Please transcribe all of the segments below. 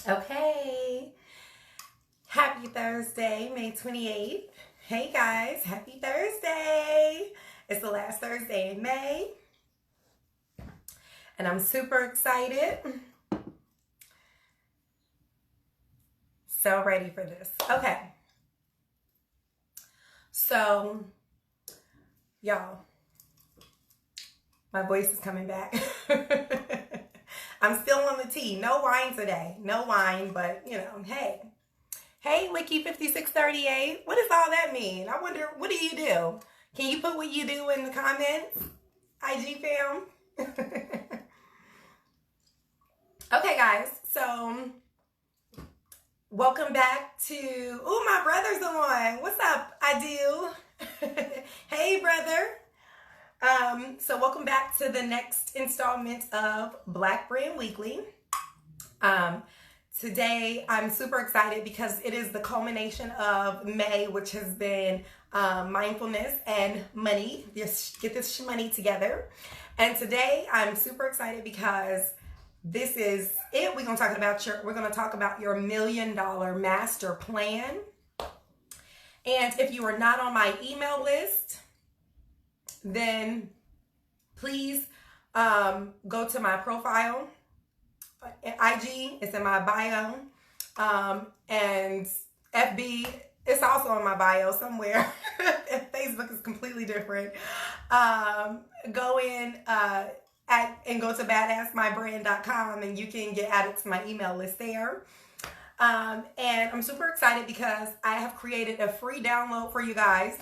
Okay, happy Thursday, May 28th. Hey guys, happy Thursday. It's the last Thursday in May, and I'm super excited. So ready for this. Okay, so y'all, my voice is coming back. I'm still on the tea. No wine today. No wine, but hey. Hey, Wiki5638. What does all that mean? I wonder, what do you do? Can you put what you do in the comments? IG fam? Okay, guys. So, welcome back to... Ooh, my brother's on. What's up, I do? Hey, brother. So welcome back to the next installment of Black Brand Weekly. Today I'm super excited because it is the culmination of May, which has been mindfulness and money. Get this money together. And today I'm super excited because this is it. We're gonna talk about your $1 million master plan. And if you are not on my email list, then please go to my profile. IG, it's in my bio. And FB, it's also in my bio somewhere. Facebook is completely different. Go in and go to badassmybrand.com and you can get added to my email list there. And I'm super excited because I have created a free download for you guys.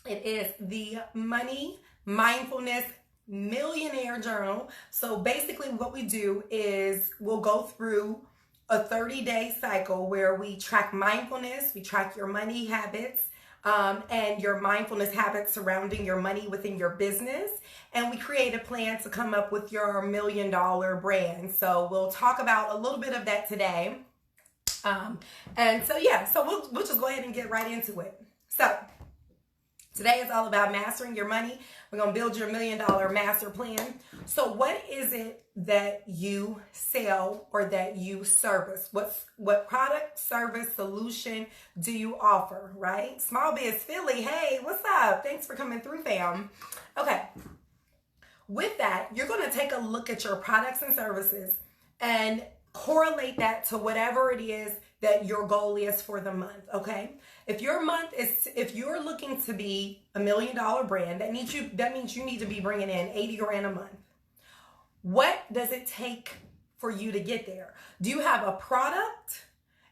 It is the Money Mindfulness Millionaire Journal. So basically what we do is we'll go through a 30-day cycle where we track mindfulness, we track your money habits, and your mindfulness habits surrounding your money within your business. And we create a plan to come up with your $1 million brand. So we'll talk about a little bit of that today. So we'll just go ahead and get right into it. So today is all about mastering your money. We're going to build your $1 million master plan. So what is it that you sell or that you service? What product, service, solution do you offer, right? Small Biz Philly, hey, what's up? Thanks for coming through, fam. Okay. With that, you're going to take a look at your products and services and correlate that to whatever it is that your goal is for the month, okay? If you're looking to be $1 million brand, that means you need to be bringing in 80 grand a month. What does it take for you to get there? Do you have a product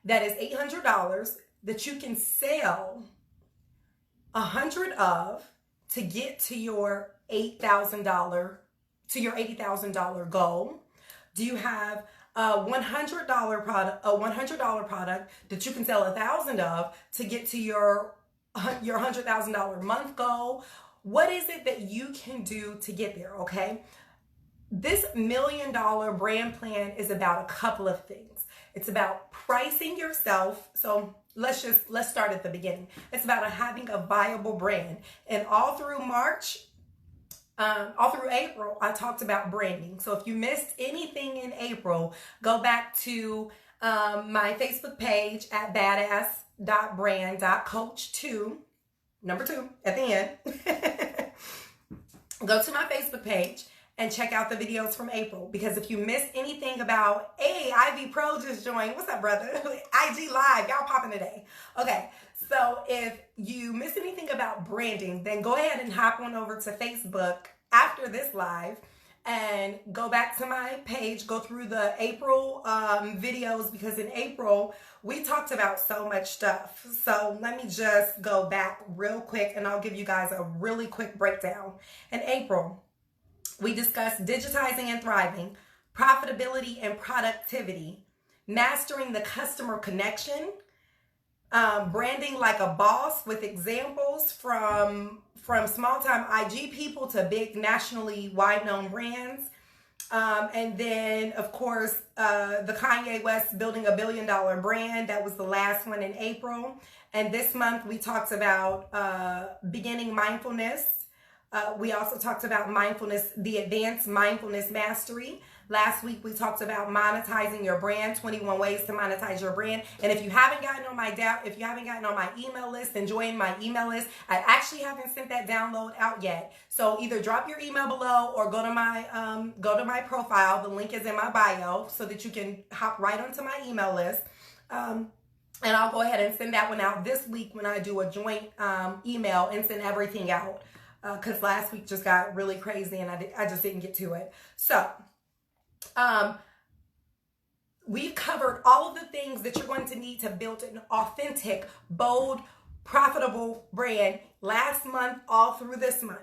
that is $800 that you can sell 100 of to get to your $80,000 goal? Do you have a $100 product that you can sell 1,000 of to get to your $100,000 month goal? What is it that you can do to get there, okay? This $1 million brand plan is about a couple of things. It's about pricing yourself. So let's start at the beginning. It's about having a viable brand. And all through April, I talked about branding. So if you missed anything in April, go back to my Facebook page at badass.brand.coach2, number 2 at the end. Go to my Facebook page and check out the videos from April. Because if you missed anything about, hey, Ivy Pro just joined. What's up, brother? IG Live, y'all popping today. Okay, so if you missed anything about branding, then go ahead and hop on over to Facebook after this live and go back to my page, go through the April videos, because in April, we talked about so much stuff. So let me just go back real quick and I'll give you guys a really quick breakdown. In April, we discussed digitizing and thriving, profitability and productivity, mastering the customer connection, branding like a boss with examples from small-time IG people to big nationally wide-known brands. And then, of course, the Kanye West building $1 billion brand. That was the last one in April. And this month, we talked about beginning mindfulness. We also talked about mindfulness, the advanced mindfulness mastery. Last week we talked about monetizing your brand, 21 ways to monetize your brand. And if you haven't gotten on my email list and join my email list, I actually haven't sent that download out yet. So either drop your email below or go to my profile. The link is in my bio so that you can hop right onto my email list. And I'll go ahead and send that one out this week when I do a joint email and send everything out. Because last week just got really crazy and I just didn't get to it. So, we've covered all of the things that you're going to need to build an authentic, bold, profitable brand last month, all through this month.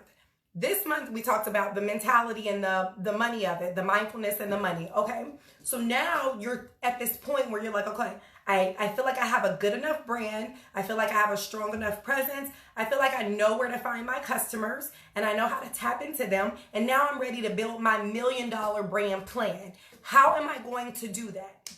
This month, we talked about the mentality and the money of it, the mindfulness and the money, okay? So now you're at this point where you're like, okay, I feel like I have a good enough brand. I feel like I have a strong enough presence. I feel like I know where to find my customers and I know how to tap into them. And now I'm ready to build my $1 million brand plan. How am I going to do that?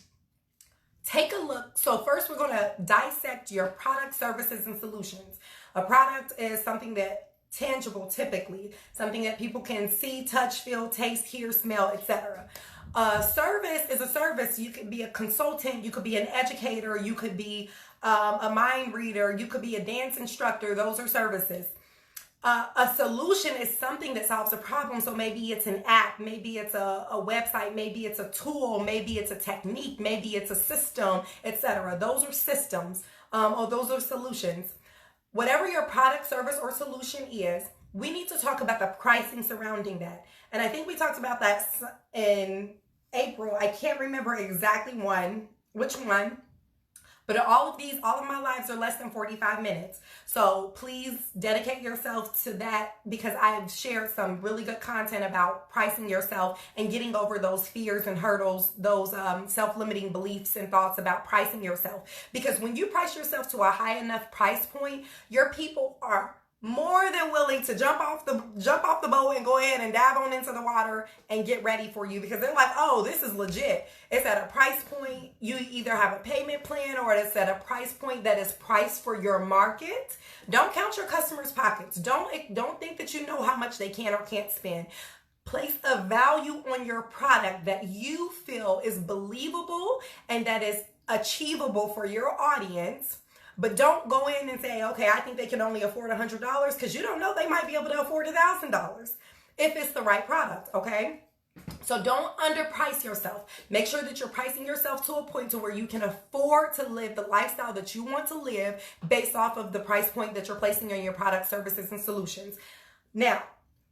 Take a look. So first we're going to dissect your product, services, and solutions. A product is something that tangible, typically something that people can see, touch, feel, taste, hear, smell, etc. A service is a service. You could be a consultant, you could be an educator, you could be a mind reader, you could be a dance instructor. Those are services. A solution is something that solves a problem. So maybe it's an app, maybe it's a website, maybe it's a tool, maybe it's a technique, maybe it's a system, etc. Those are systems, or those are solutions. Whatever your product, service, or solution is, we need to talk about the pricing surrounding that. And I think we talked about that in April. I can't remember exactly which one, but all of my lives are less than 45 minutes. So please dedicate yourself to that because I've shared some really good content about pricing yourself and getting over those fears and hurdles, those self-limiting beliefs and thoughts about pricing yourself. Because when you price yourself to a high enough price point, your people are more than willing to jump off the boat and go ahead and dive on into the water and get ready for you because they're like, oh, this is legit. It's at a price point. You either have a payment plan or it's at a price point that is priced for your market. Don't count your customers' pockets. Don't think that you know how much they can or can't spend. Place a value on your product that you feel is believable and that is achievable for your audience. But don't go in and say, okay, I think they can only afford $100 because you don't know they might be able to afford $1,000 if it's the right product, okay? So don't underprice yourself. Make sure that you're pricing yourself to a point to where you can afford to live the lifestyle that you want to live based off of the price point that you're placing on your product, services, and solutions. Now,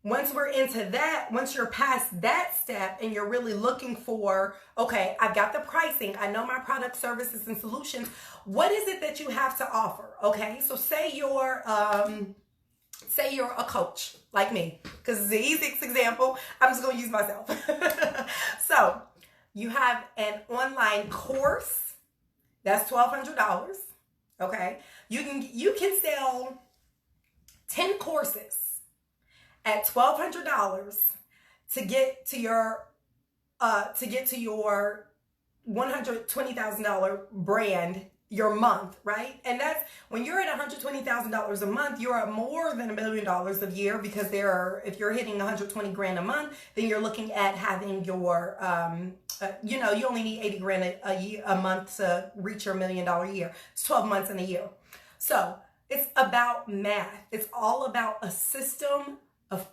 once we're into that, once you're past that step and you're really looking for, okay, I've got the pricing, I know my product, services, and solutions, what is it that you have to offer? Okay, so say you're a coach like me, because it's the easiest example. I'm just going to use myself. So you have an online course that's $1,200. Okay, you can sell 10 courses at $1,200 to get to your $120,000 brand your month, right? And that's when you're at $120,000 a month, you're at more than $1 million a year because if you're hitting 120 grand a month, then you're looking at having your you only need 80 grand a month to reach your $1 million year. It's 12 months in a year. So it's about math. It's all about a system of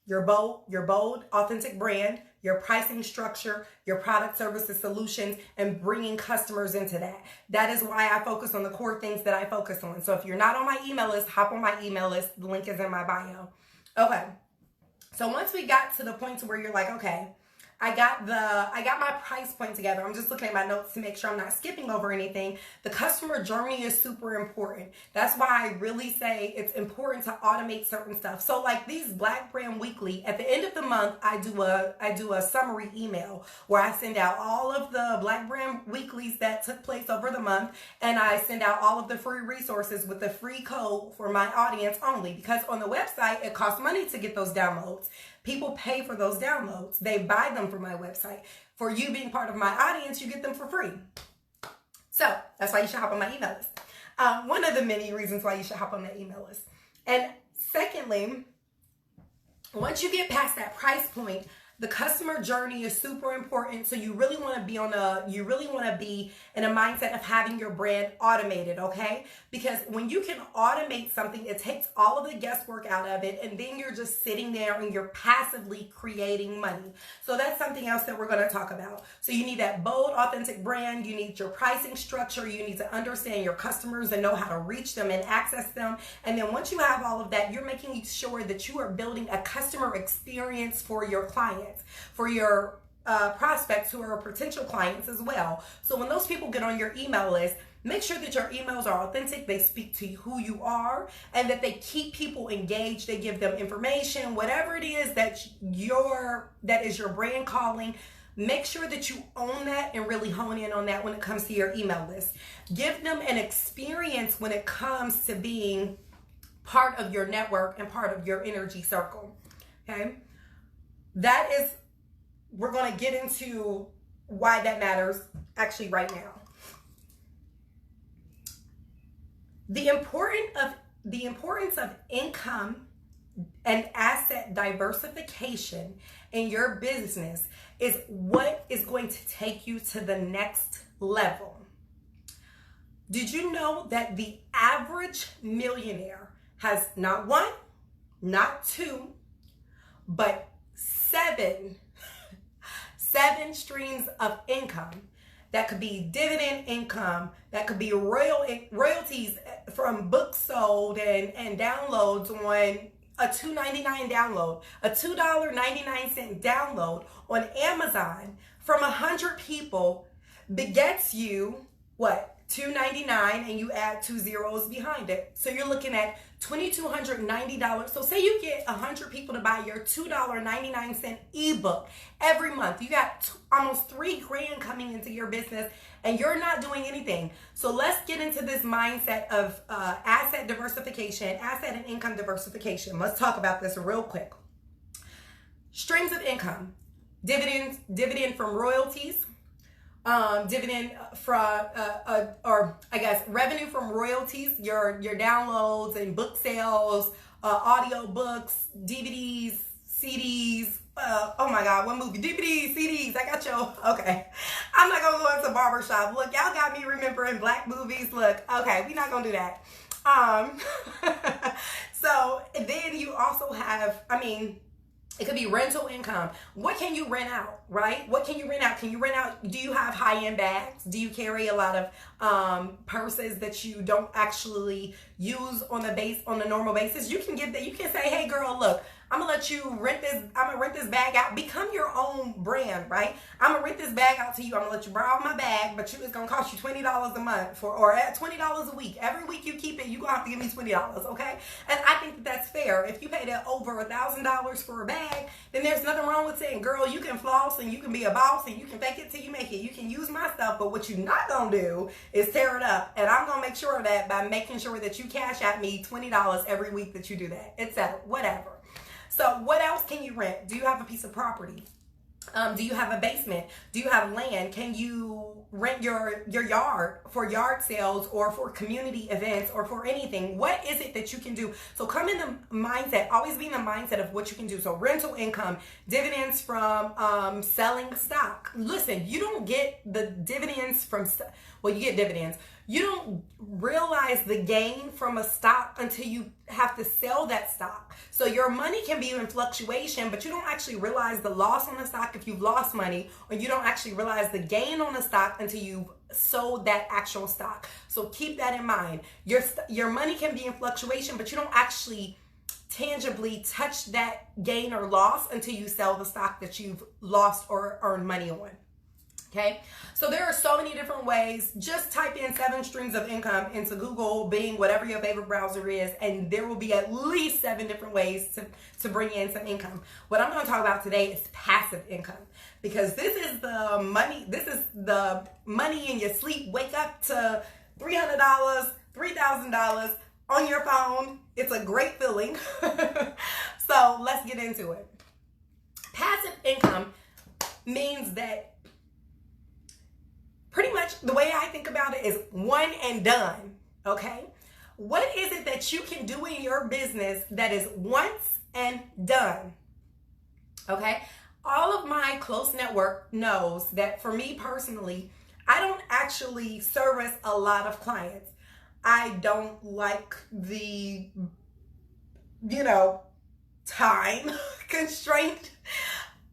your bold, authentic brand, your pricing structure, your product, services, solutions, and bringing customers into that. That is why I focus on the core things that I focus on. So if you're not on my email list, hop on my email list. The link is in my bio. Okay. So once we got to the point to where you're like, okay, I got my price point together. I'm just looking at my notes to make sure I'm not skipping over anything. The customer journey is super important. That's why I really say it's important to automate certain stuff. So like these Black Brand Weekly, at the end of the month, I do a summary email where I send out all of the Black Brand Weeklies that took place over the month, and I send out all of the free resources with the free code for my audience only, because on the website, it costs money to get those downloads. People pay for those downloads. They buy them from my website. For you being part of my audience, you get them for free. So that's why you should hop on my email list. One of the many reasons why you should hop on that email list. And secondly, once you get past that price point, The customer journey is super important. So you really want to be in a mindset of having your brand automated, okay? Because when you can automate something, it takes all of the guesswork out of it, and then you're just sitting there and you're passively creating money. So that's something else that we're going to talk about. So you need that bold, authentic brand. You need your pricing structure. You need to understand your customers and know how to reach them and access them. And then once you have all of that, you're making sure that you are building a customer experience for your clients, for your prospects who are potential clients as well. So when those people get on your email list, make sure that your emails are authentic, they speak to who you are, and that they keep people engaged, they give them information, whatever it is that is your brand calling. Make sure that you own that and really hone in on that when it comes to your email list. Give them an experience when it comes to being part of your network and part of your energy circle, okay? We're going to get into why that matters actually right now. The importance of income and asset diversification in your business is what is going to take you to the next level. Did you know that the average millionaire has not one, not two, but seven streams of income? That could be dividend income, that could be royalties from books sold and downloads on a $2.99 download, a $2.99 download on Amazon from 100 people begets you what? $2.99, and you add 2 zeros behind it. So you're looking at $2,290. So say you get 100 people to buy your $2.99 ebook every month. You got almost $3,000 coming into your business, and you're not doing anything. So let's get into this mindset of asset diversification, asset and income diversification. Let's talk about this real quick. Streams of income, dividend from royalties, dividend from, revenue from royalties, your downloads and book sales, audio books, DVDs, CDs. Oh my God, what movie? DVDs, CDs. I got your, okay. I'm not gonna go into barbershop. Look, y'all got me remembering black movies. Look, okay, we're not gonna do that. So then you also have, it could be rental income. What can you rent out, right? What can you rent out? Can you rent out, do you have high-end bags? Do you carry a lot of purses that you don't actually use on a normal basis? You can give that, you can say, hey girl, look, I'm gonna let you rent this, I'm gonna rent this bag out. Become your own brand, right? I'm gonna rent this bag out to you. I'm gonna let you borrow my bag, but it's gonna cost you $20 a month or at $20 a week. Every week you keep it, you're gonna have to give me $20, okay? And I think that's fair. If you paid over $1,000 for a bag, then there's nothing wrong with saying, girl, you can floss and you can be a boss and you can fake it till you make it. You can use my stuff, but what you're not gonna do is tear it up. And I'm gonna make sure of that by making sure that you cash at me $20 every week that you do that, etc. Whatever. So what else can you rent? Do you have a piece of property? Do you have a basement? Do you have land? Can you rent your yard for yard sales or for community events or for anything? What is it that you can do? So come in the mindset, always be in the mindset of what you can do. So rental income, dividends from selling stock. Listen, you don't get the dividends from, well, you get dividends. You don't realize the gain from a stock until you have to sell that stock. So your money can be in fluctuation, but you don't actually realize the loss on the stock if you've lost money, or you don't actually realize the gain on the stock until you've sold that actual stock. So keep that in mind. Your money can be in fluctuation, but you don't actually tangibly touch that gain or loss until you sell the stock that you've lost or earned money on. Okay, so there are so many different ways. Just type in 7 streams of income into Google, Bing, whatever your favorite browser is, and there will be at least 7 different ways to bring in some income. What I'm going to talk about today is passive income, because this is the money in your sleep. Wake up to $300, $3,000 on your phone. It's a great feeling. So let's get into it. Passive income means that pretty much the way I think about it is one and done, okay? What is it that you can do in your business that is once and done, okay? all of my close network knows that for me personally, I don't actually service a lot of clients. I don't like the, time constraint.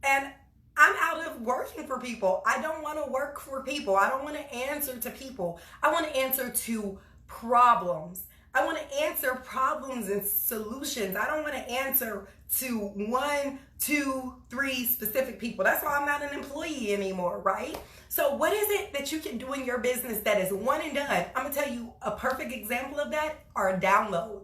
And I'm out of working for people. I don't want to work for people. I don't want to answer to people. I want to answer to problems. I want to answer problems and solutions. I don't want to answer to 1, 2, 3 specific people. That's why I'm not an employee anymore, right? So what is it that you can do in your business that is one and done? I'm going to tell you a perfect example of that are downloads.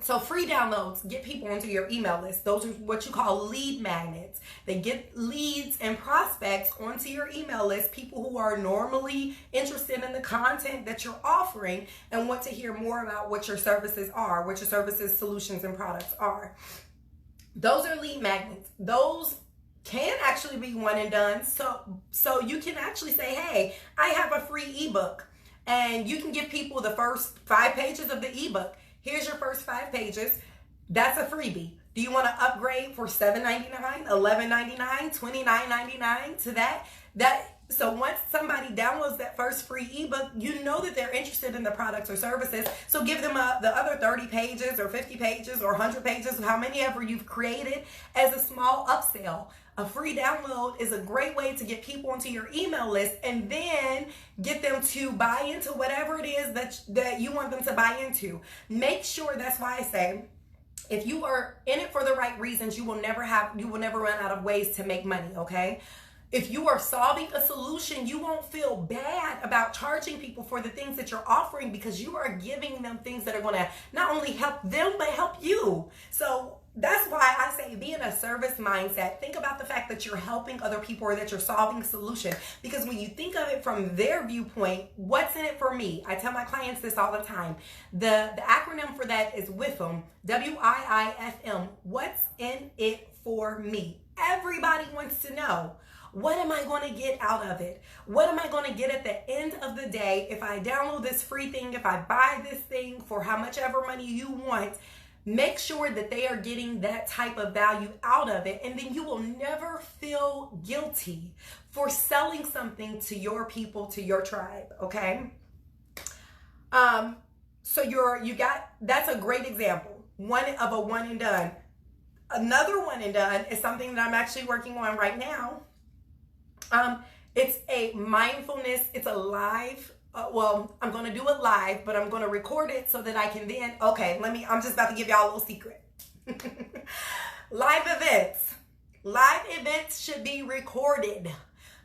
So free downloads get people onto your email list. Those are what you call lead magnets. They get leads and prospects onto your email list, people who are normally interested in the content that you're offering and want to hear more about what your services are, what your services, solutions, and products are. Those are lead magnets. Those can actually be one and done. So you can actually say, hey, I have a free ebook, and you can give people the first 5 pages of the ebook. Here's your first 5 pages. That's a freebie. Do you want to upgrade for $7.99, $11.99, $29.99 to that? So once somebody downloads that first free ebook, you know that they're interested in the products or services. So give them the other 30 pages or 50 pages or 100 pages, how many ever you've created, as a small upsell. A free download is a great way to get people onto your email list and then get them to buy into whatever it is that you want them to buy into. Make sure, that's why I say, if you are in it for the right reasons, you will never run out of ways to make money, okay? If you are solving a solution, you won't feel bad about charging people for the things that you're offering, because you are giving them things that are going to not only help them, but help you. So that's why I say be in a service mindset. Think about the fact that you're helping other people or that you're solving a solution. Because when you think of it from their viewpoint, what's in it for me? I tell my clients this all the time. The acronym for that is WIFM, WIIFM. What's in it for me? Everybody wants to know. What am I going to get out of it? What am I going to get at the end of the day if I download this free thing, if I buy this thing for how much ever money you want? Make sure that they are getting that type of value out of it, and then you will never feel guilty for selling something to your people, to your tribe, okay? That's a great example. One and done. Another one and done is something that I'm actually working on right now. It's a mindfulness, it's a live, I'm going to do it live, but I'm going to record it so that I can then, I'm just about to give y'all a little secret. Live events should be recorded,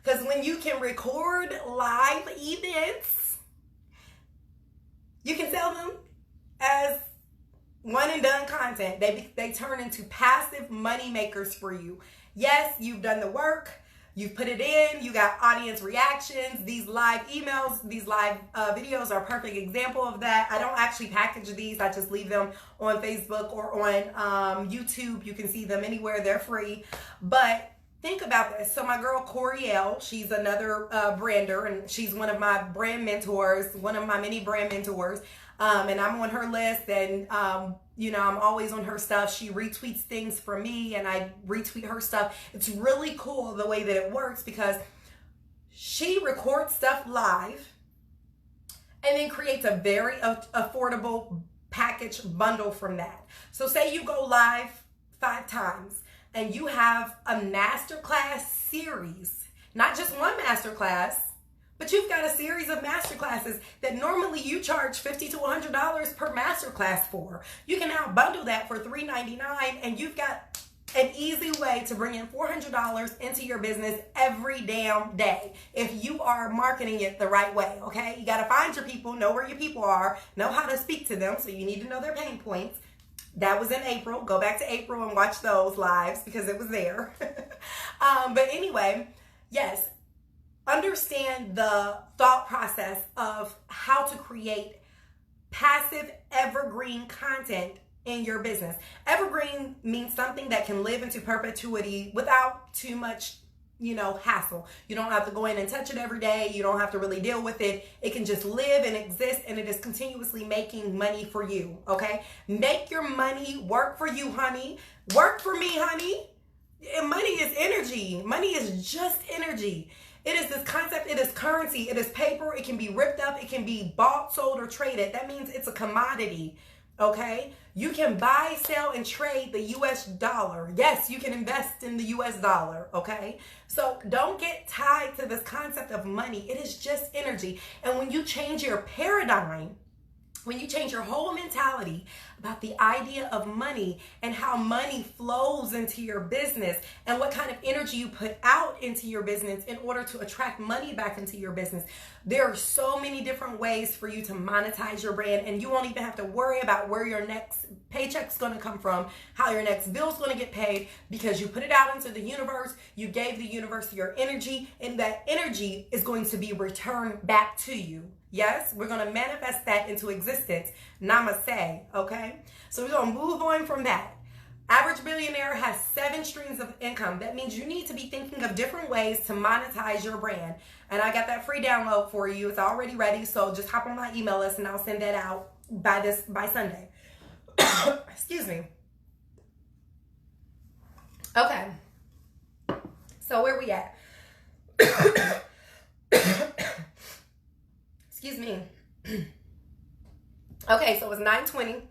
because when you can record live events, you can sell them as one and done content. They turn into passive money makers for you. Yes, you've done the work. You've put it in, you got audience reactions. These live emails, these live videos are a perfect example of that. I don't actually package these. I just leave them on Facebook or on YouTube. You can see them anywhere. They're free. But think about this. So my girl Coriel, she's another brander, and she's one of my brand mentors, one of my many brand mentors. And I'm on her list, and I'm always on her stuff. She retweets things for me, and I retweet her stuff. It's really cool the way that it works, because she records stuff live and then creates a very affordable package bundle from that. So say you go live 5 times and you have a masterclass series, not just one masterclass, but you've got a series of masterclasses that normally you charge $50 to $100 per masterclass for. You can now bundle that for $3.99, and you've got an easy way to bring in $400 into your business every damn day if you are marketing it the right way, okay? You got to find your people, know where your people are, know how to speak to them, so you need to know their pain points. That was in April. Go back to April and watch those lives, because it was there. But anyway, yes. Understand the thought process of how to create passive evergreen content in your business. Evergreen means something that can live into perpetuity without too much hassle. You don't have to go in and touch it every day. You don't have to really deal with it. It can just live and exist, and it is continuously making money for you, okay? Make your money work for you, honey. Work for me, honey. And money is energy. Money is just energy. It is this concept. It is currency. It is paper. It can be ripped up. It can be bought, sold, or traded. That means it's a commodity. Okay, you can buy, sell, and trade the US dollar. Yes, you can invest in the US dollar. Okay, so don't get tied to this concept of money. It is just energy. And when you change your paradigm, when you change your whole mentality about the idea of money and how money flows into your business and what kind of energy you put out into your business in order to attract money back into your business, there are so many different ways for you to monetize your brand, and you won't even have to worry about where your next paycheck's going to come from, how your next bill's going to get paid, because you put it out into the universe, you gave the universe your energy, and that energy is going to be returned back to you. Yes, we're going to manifest that into existence. Namaste, okay? So we're going to move on from that. Average billionaire has 7 streams of income. That means you need to be thinking of different ways to monetize your brand. And I got that free download for you. It's already ready. So just hop on my email list and I'll send that out by Sunday. Excuse me. Okay. So where we at? Excuse me. Okay, so it's 7:20.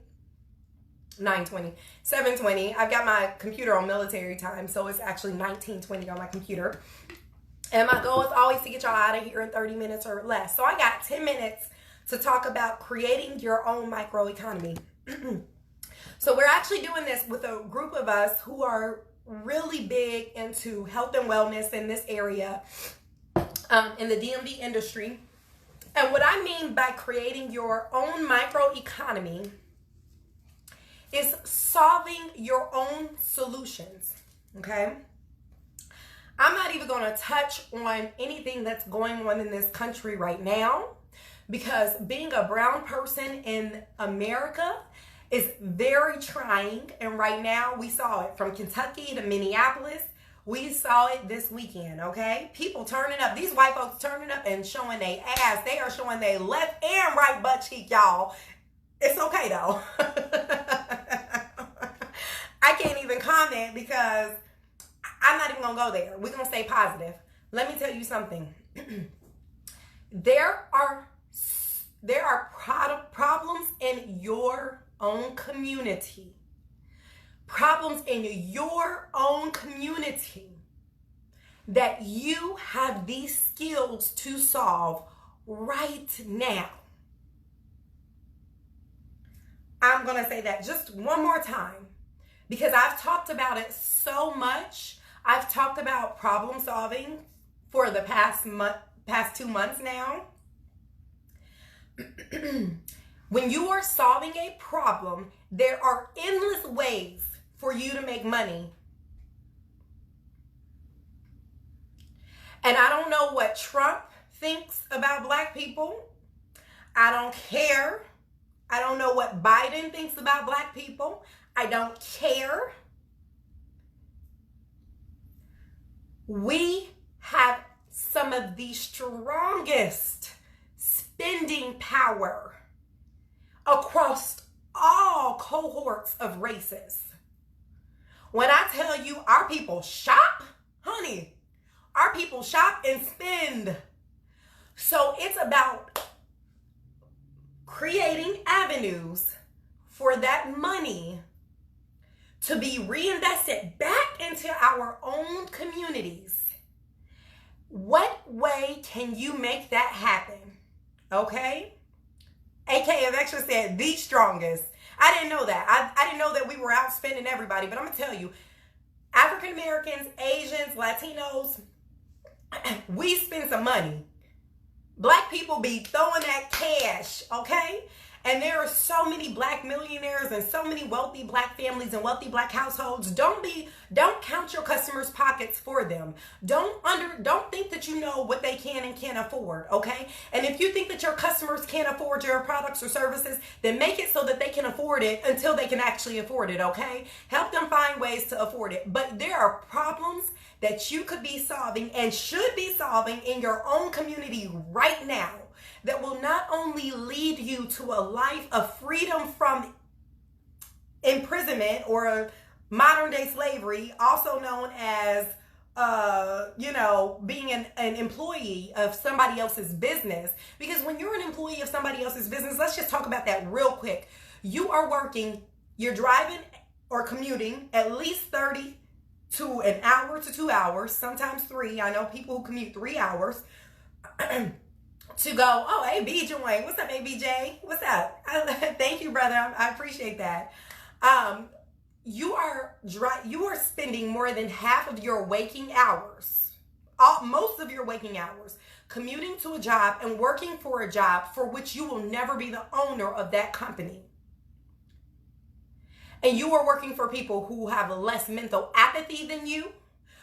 I've got my computer on military time, so it's actually 19:20 on my computer. And my goal is always to get y'all out of here in 30 minutes or less. So I got 10 minutes to talk about creating your own microeconomy. So we're actually doing this with a group of us who are really big into health and wellness in this area, in the DMV industry. And what I mean by creating your own microeconomy is solving your own solutions, okay? I'm not even going to touch on anything that's going on in this country right now, because being a brown person in America is very trying. And right now we saw it from Kentucky to Minneapolis. We saw it this weekend, okay? People turning up. These white folks turning up and showing their ass. They are showing their left and right butt cheek, y'all. It's okay, though. I can't even comment because I'm not even going to go there. We're going to stay positive. Let me tell you something. There are problems in your own community. Problems in your own community that you have these skills to solve right now. I'm going to say that just one more time because I've talked about it so much. I've talked about problem solving for the past 2 months now. When you are solving a problem, there are endless ways for you to make money. And I don't know what Trump thinks about black people. I don't care. I don't know what Biden thinks about black people. I don't care. We have some of the strongest spending power across all cohorts of races. When I tell you our people shop, honey, our people shop and spend. So it's about creating avenues for that money to be reinvested back into our own communities. What way can you make that happen? Okay? AKF Extra said the strongest. I didn't know that. I didn't know that we were out spending everybody, but I'm going to tell you, African Americans, Asians, Latinos, we spend some money. Black people be throwing that cash, okay? And there are so many black millionaires and so many wealthy black families and wealthy black households. Don't count your customers' pockets for them. Don't think that you know what they can and can't afford, okay? And if you think that your customers can't afford your products or services, then make it so that they can afford it until they can actually afford it, okay? Help them find ways to afford it. But there are problems that you could be solving and should be solving in your own community right now that will not only lead you to a life of freedom from imprisonment or modern day slavery, also known as being an employee of somebody else's business. Because when you're an employee of somebody else's business, let's just talk about that real quick. You're driving or commuting at least 30 to an hour to 2 hours, sometimes 3. I know people who commute 3 hours to go, oh, hey, B-Join. What's up, ABJ? What's up? Thank you, brother. I appreciate that. You are spending more than half of your waking hours, most of your waking hours, commuting to a job and working for a job for which you will never be the owner of that company. And you are working for people who have less mental apathy than you.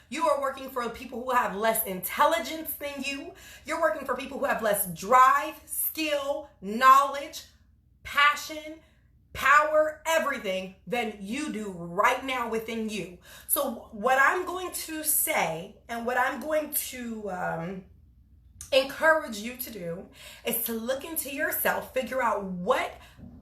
You are working for people who have less intelligence than you. You're working for people who have less drive, skill, knowledge, passion, power, everything than you do right now within you. So what I'm going to say and what I'm going to encourage you to do is to look into yourself, figure out what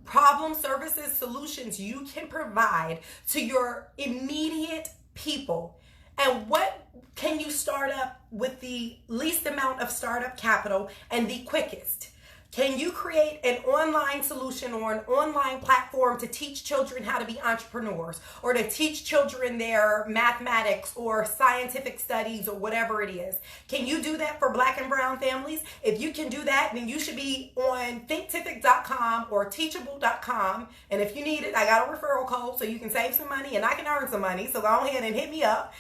problem, services, solutions you can provide to your immediate people. And what can you start up with the least amount of startup capital and the quickest? Can you create an online solution or an online platform to teach children how to be entrepreneurs, or to teach children their mathematics or scientific studies or whatever it is? Can you do that for black and brown families? If you can do that, then you should be on thinkific.com or teachable.com. And if you need it, I got a referral code so you can save some money and I can earn some money. So go ahead and hit me up.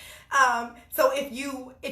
So if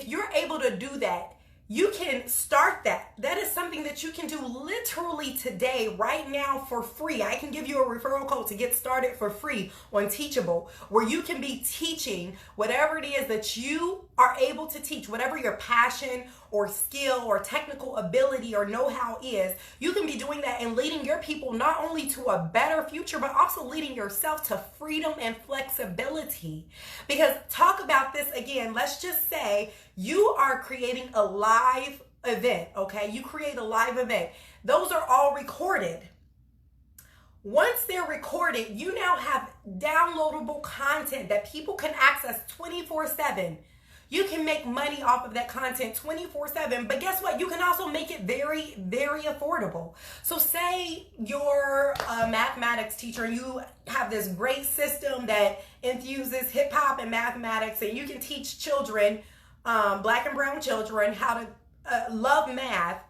you're able to do that, you can start that. That is something that you can do literally today, right now, for free. I can give you a referral code to get started for free on Teachable, where you can be teaching whatever it is that you are able to teach, whatever your passion or skill or technical ability or know-how is. You can be doing that and leading your people not only to a better future, but also leading yourself to freedom and flexibility. Because talk about this again, let's just say you are creating a live event, okay? You create a live event. Those are all recorded. Once they're recorded, you now have downloadable content that people can access 24/7. You can make money off of that content 24/7, but guess what? You can also make it very, very affordable. So say you're a mathematics teacher and you have this great system that infuses hip hop and mathematics, and you can teach children, black and brown children, how to love math,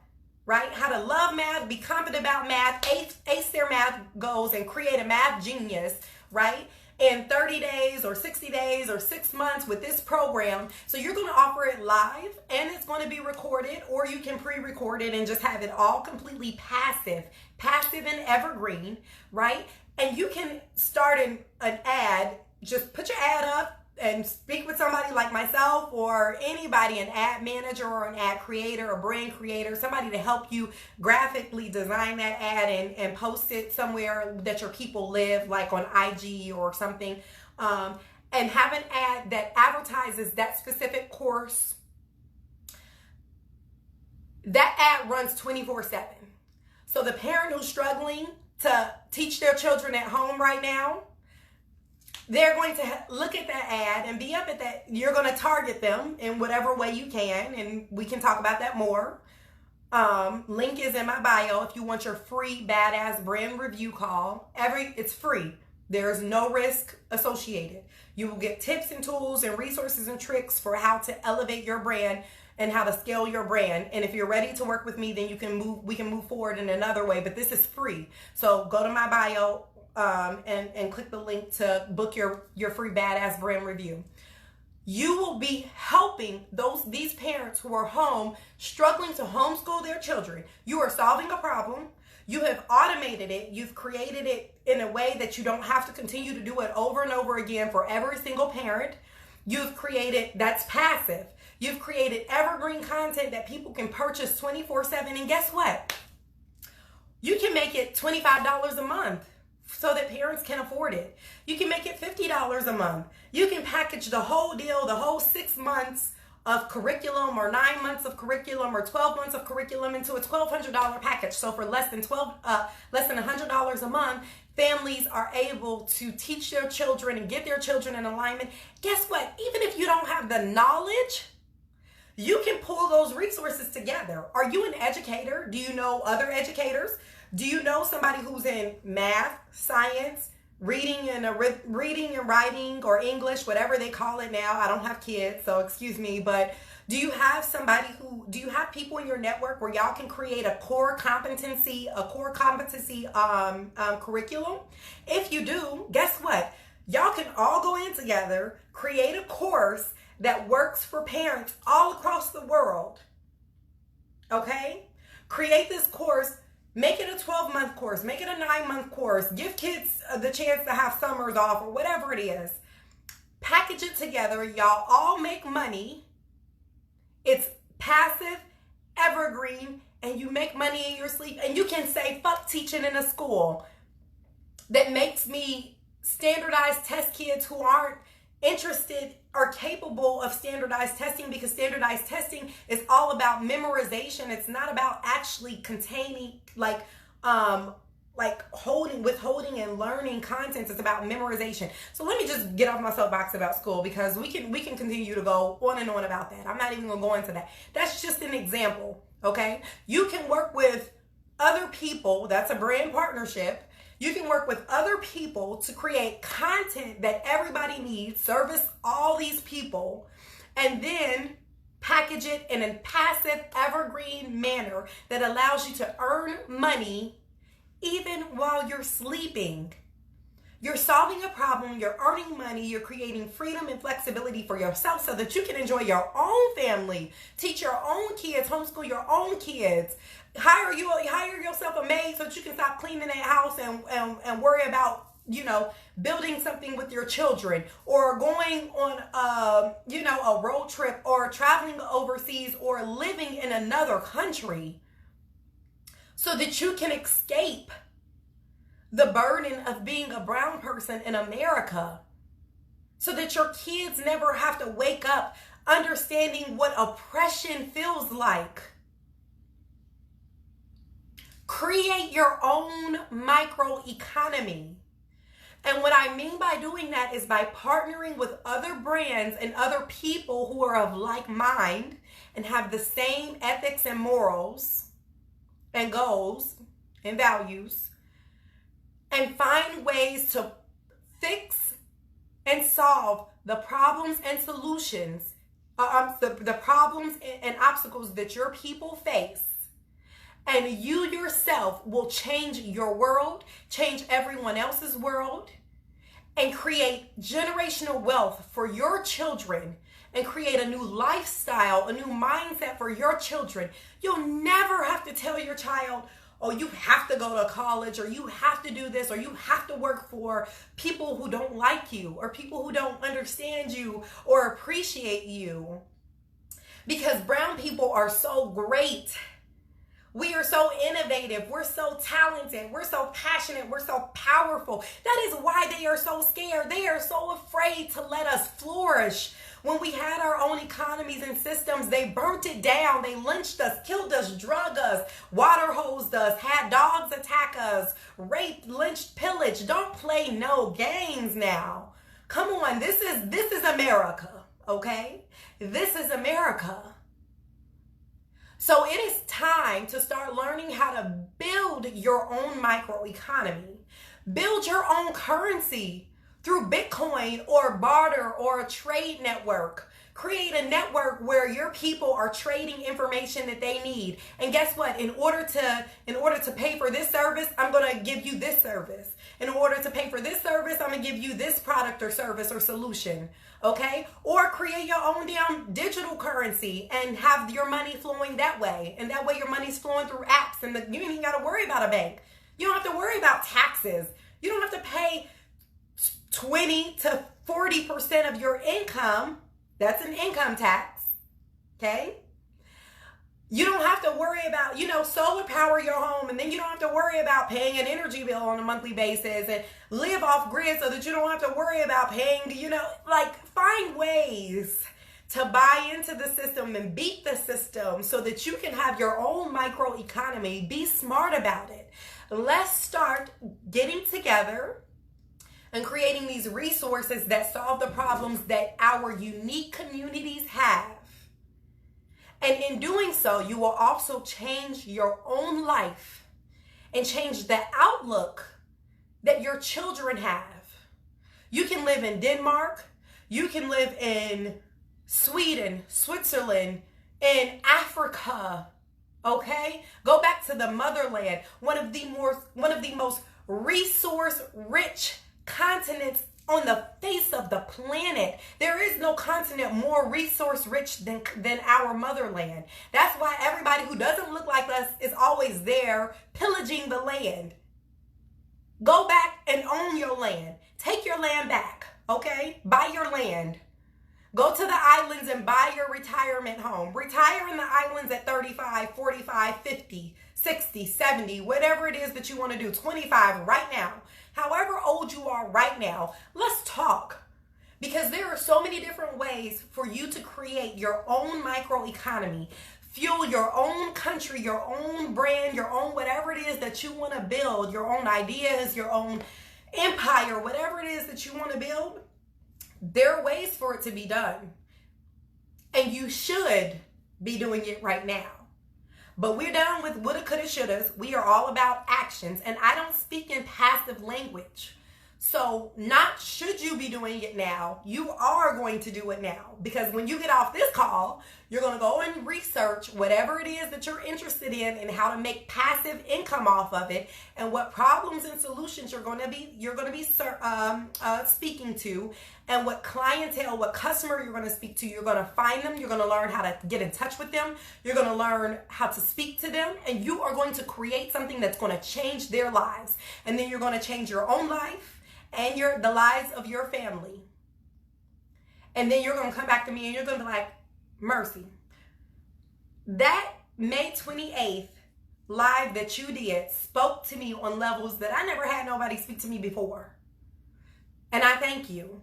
right? How to love math, be confident about math, ace their math goals, and create a math genius, right? In 30 days or 60 days or 6 months with this program. So you're going to offer it live, and it's going to be recorded, or you can pre-record it and just have it all completely passive and evergreen, right? And you can start an ad, just put your ad up and speak with somebody like myself or anybody, an ad manager or an ad creator or brand creator, somebody to help you graphically design that ad and post it somewhere that your people live, like on IG or something, and have an ad that advertises that specific course. That ad runs 24/7. So the parent who's struggling to teach their children at home right now, they're going to look at that ad and be up at that. You're going to target them in whatever way you can, and we can talk about that more. Link is in my bio if you want your free badass brand review call. It's free. There's no risk associated. You will get tips and tools and resources and tricks for how to elevate your brand and how to scale your brand. And if you're ready to work with me, then we can move forward in another way, but this is free. So go to my bio and click the link to book your free badass brand review. You will be helping these parents who are home struggling to homeschool their children. You are solving a problem. You have automated it. You've created it in a way that you don't have to continue to do it over and over again for every single parent. You've created, that's passive. You've created evergreen content that people can purchase 24/7. And guess what? You can make it $25 a month so that parents can afford it. You can make it $50 a month. You can package the whole deal, the whole 6 months of curriculum or 9 months of curriculum or 12 months of curriculum into a $1,200 package. So for less than $100 a month, families are able to teach their children and get their children in alignment. Guess what? Even if you don't have the knowledge, you can pull those resources together. Are you an educator? Do you know other educators? Do you know somebody who's in math, science, reading and writing or English, whatever they call it now? I don't have kids, so excuse me, but do you have people in your network where y'all can create a core competency curriculum? If you do, guess what? Y'all can all go in together, create a course that works for parents all across the world. Okay? Create this course, make it a 12-month course, make it a 9-month course, give kids the chance to have summers off or whatever it is. Package it together, y'all all make money. It's passive, evergreen, and you make money in your sleep. And you can say, fuck teaching in a school that makes me standardize test kids who aren't interested or capable of standardized testing, because standardized testing is all about memorization. It's not about actually containing withholding and learning content. It's about memorization. So let me just get off my soapbox about school, because we can continue to go on and on about that. I'm not even gonna go into that. That's just an example. Okay, you can work with other people. That's a brand partnership. You can work with other people to create content that everybody needs, service all these people, and then package it in a passive, evergreen manner that allows you to earn money even while you're sleeping. You're solving a problem, you're earning money, you're creating freedom and flexibility for yourself so that you can enjoy your own family, teach your own kids, homeschool your own kids, hire yourself a maid so that you can stop cleaning that house and worry about, building something with your children, or going on a road trip, or traveling overseas, or living in another country so that you can escape the burden of being a brown person in America, so that your kids never have to wake up understanding what oppression feels like. Create your own microeconomy. And what I mean by doing that is by partnering with other brands and other people who are of like mind and have the same ethics and morals and goals and values, and find ways to fix and solve the problems and solutions, the problems and obstacles that your people face. And you yourself will change your world, change everyone else's world, and create generational wealth for your children, and create a new lifestyle, a new mindset for your children. You'll never have to tell your child, oh, you have to go to college, or you have to do this, or you have to work for people who don't like you, or people who don't understand you or appreciate you. Because brown people are so great. We are so innovative. We're so talented. We're so passionate. We're so powerful. That is why they are so scared. They are so afraid to let us flourish. When we had our own economies and systems, they burnt it down. They lynched us, killed us, drugged us, water hosed us, had dogs attack us, raped, lynched, pillaged. Don't play no games now. Come on, this is America, okay? This is America. So it is time to start learning how to build your own microeconomy. Build your own currency through Bitcoin or barter or a trade network. Create a network where your people are trading information that they need. And guess what? In order to pay for this service, I'm going to give you this service. In order to pay for this service, I'm going to give you this product or service or solution. Okay? Or create your own damn digital currency and have your money flowing that way. And that way your money's flowing through apps, and you ain't got to worry about a bank. You don't have to worry about taxes. You don't have to pay 20 to 40% of your income. That's an income tax. Okay? You don't have to worry about, solar power your home, and then you don't have to worry about paying an energy bill on a monthly basis and live off grid so that you don't have to worry about paying, find ways to buy into the system and beat the system so that you can have your own microeconomy. Be smart about it. Let's start getting together and creating these resources that solve the problems that our unique communities have. And in doing so, you will also change your own life and change the outlook that your children have. You can live in Denmark. You can live in Sweden, Switzerland, in Africa. Okay? Go back to the motherland. One of the most resource-rich continents on the face of the planet. There is no continent more resource rich than our motherland. That's why everybody who doesn't look like us is always there pillaging the land. Go back and own your land. Take your land back, okay? Buy your land. Go to the islands and buy your retirement home. Retire in the islands at 35, 45, 50, 60, 70, whatever it is that you want to do. 25 right now. However old you are right now, let's talk. Because there are so many different ways for you to create your own microeconomy, fuel your own country, your own brand, your own whatever it is that you want to build, your own ideas, your own empire, whatever it is that you want to build. There are ways for it to be done. And you should be doing it right now. But we're done with woulda, coulda, shouldas. We are all about actions. And I don't speak in passive language. So not should you be doing it now. You are going to do it now. Because when you get off this call, you're going to go and research whatever it is that you're interested in and how to make passive income off of it and what problems and solutions you're going to be speaking to, and what clientele, what customer you're going to speak to. You're going to find them. You're going to learn how to get in touch with them. You're going to learn how to speak to them, and you are going to create something that's going to change their lives. And then you're going to change your own life and the lives of your family. And then you're going to come back to me and you're going to be like, Mercy, that May 28th live that you did spoke to me on levels that I never had nobody speak to me before. And I thank you.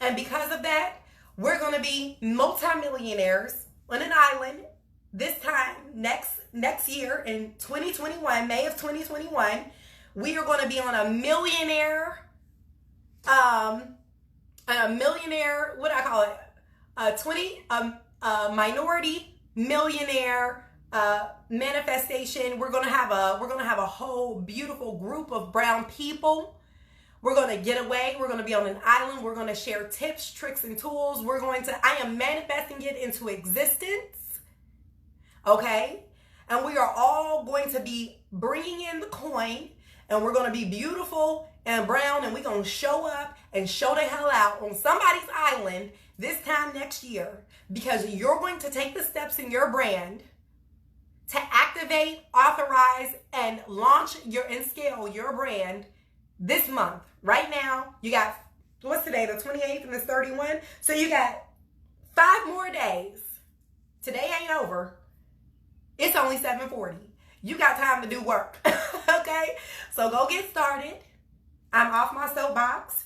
And because of that, we're going to be multimillionaires on an island this time next year in 2021, May of 2021. We are going to be on a millionaire, what do I call it? Minority millionaire manifestation. We're gonna have a whole beautiful group of brown people. We're gonna get away. We're gonna be on an island. We're gonna share tips, tricks, and tools. I am manifesting it into existence. Okay, and we are all going to be bringing in the coin, and we're gonna be beautiful and brown, and we're gonna show up and show the hell out on somebody's island this time next year, because you're going to take the steps in your brand to activate, authorize, and launch and scale your brand this month. Right now, you got, what's today, the 28th, and it's 31? So you got 5 more days. Today ain't over. It's only 7:40. You got time to do work, okay? So go get started. I'm off my soapbox.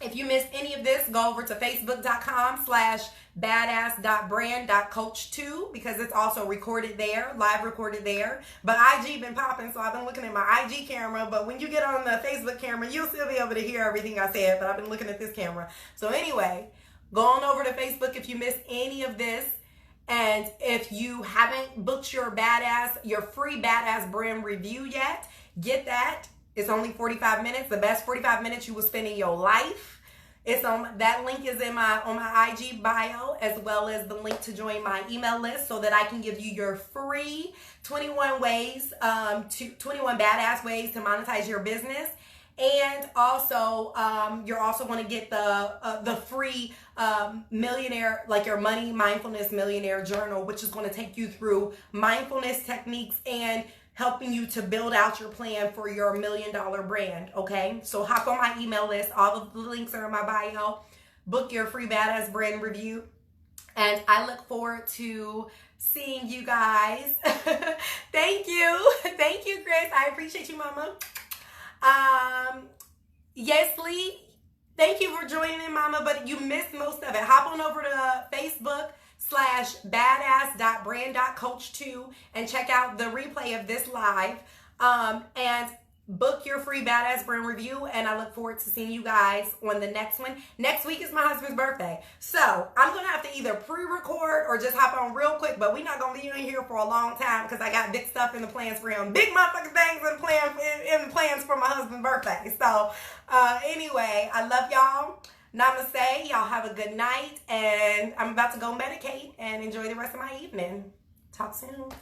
If you missed any of this, go over to facebook.com/badass.brand.coach2 because it's also recorded there, live recorded there. But IG been popping, so I've been looking at my IG camera. But when you get on the Facebook camera, you'll still be able to hear everything I said, but I've been looking at this camera. So anyway, go on over to Facebook if you missed any of this. And if you haven't booked your free badass brand review yet, get that. It's only 45 minutes, the best 45 minutes you will spend in your life. It's on that link is in my on my IG bio, as well as the link to join my email list so that I can give you your free 21 badass ways to monetize your business. And also, you're also going to get the free millionaire, like your money mindfulness millionaire journal, which is going to take you through mindfulness techniques and helping you to build out your plan for your $1 million brand. Okay, so hop on my email list. All of the links are in my bio. Book your free badass brand review, and I look forward to seeing you guys. Thank you, Chris. I appreciate you, Mama. Yes, Lee. Thank you for joining in, Mama, but you missed most of it. Hop on over to Facebook/badass.brand.coach2 and check out the replay of this live. And book your free badass brand review. And I look forward to seeing you guys on the next one. Next week is my husband's birthday. So I'm going to have to either pre-record or just hop on real quick, but we're not going to be in here for a long time because I got big stuff in the plans for him. Big motherfucking things in the plans for my husband's birthday. So anyway, I love y'all. Namaste. Y'all have a good night. And I'm about to go medicate and enjoy the rest of my evening. Talk soon.